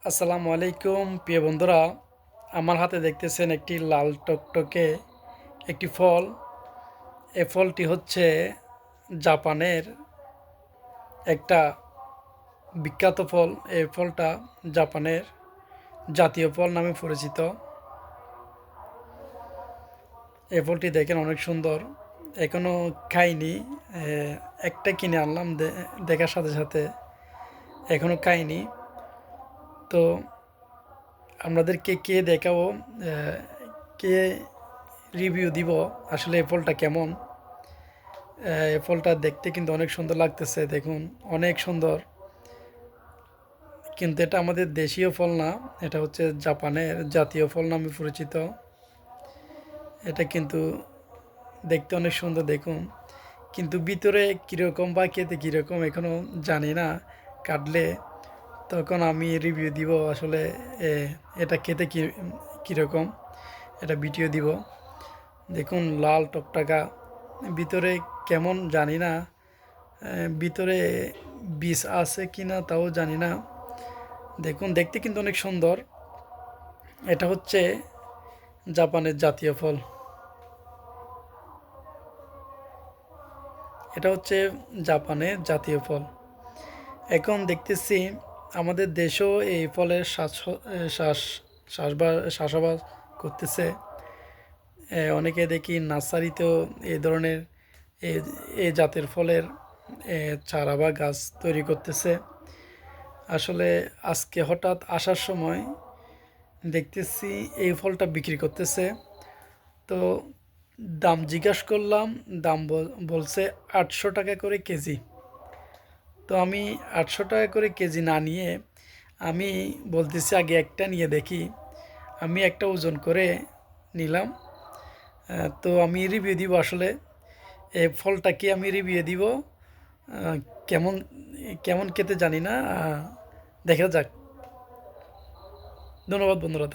আসসালামু আলাইকুম প্রিয় বন্ধুরা, আমার হাতে দেখতেছেন একটি লাল টকটকে একটি ফল। এই ফলটি হচ্ছে জাপানের একটা বিখ্যাত ফল। এই ফলটা জাপানের জাতীয় ফল নামে পরিচিত। এই ফলটি দেখেন অনেক সুন্দর, এখনও খাইনি। একটা কিনে আনলাম দেখার সাথে সাথে, এখনও খাইনি। তো আপনাদেরকে কে দেখাবো, কে রিভিউ দিব আসলে এই ফলটা কেমন। এই ফলটা দেখতে কিন্তু অনেক সুন্দর লাগতেছে, দেখুন অনেক সুন্দর। কিন্তু এটা আমাদের দেশীয় ফল না, এটা হচ্ছে জাপানের জাতীয় ফল নামে পরিচিত। এটা কিন্তু দেখতে অনেক সুন্দর, দেখুন। কিন্তু ভিতরে কীরকম বা খেতে কীরকম এখনও জানি না। কাটলে তখন আমি রিভিউ দিব আসলে এটা খেতে কীরকম, এটা ভিডিও দিব। দেখুন লাল টকটকা, ভিতরে কেমন জানি না, ভিতরে বীজ আছে কি না তাও জানি না। দেখুন দেখতে কিন্তু অনেক সুন্দর। এটা হচ্ছে জাপানের জাতীয় ফল। এটা হচ্ছে জাপানের জাতীয় ফল। এখন দেখতেছি আমাদের দেশেও এই ফলের চাষাবাদ করতেছে। অনেকে দেখি নার্সারিতেও এই ধরনের এই এই জাতের ফলের চারা বা গাছ তৈরি করতেছে। আসলে আজকে হঠাৎ আসার সময় দেখতেছি এই ফলটা বিক্রি করতেছে। তো দাম জিজ্ঞাসা করলাম, দাম বলছে 800 টাকা করে কেজি। তো আমি 800 টাকা করে কেজি না নিয়ে আমি বলতেছি আগে একটা নিয়ে দেখি। আমি একটা ওজন করে নিলাম। তো আমি রিভিউ দিব আসলে এই ফলটাকে আমি রিভিউ দিব। আহ, কেমন কেমন খেতে জানি না, দেখা যাক। ধন্যবাদ বন্ধুরা।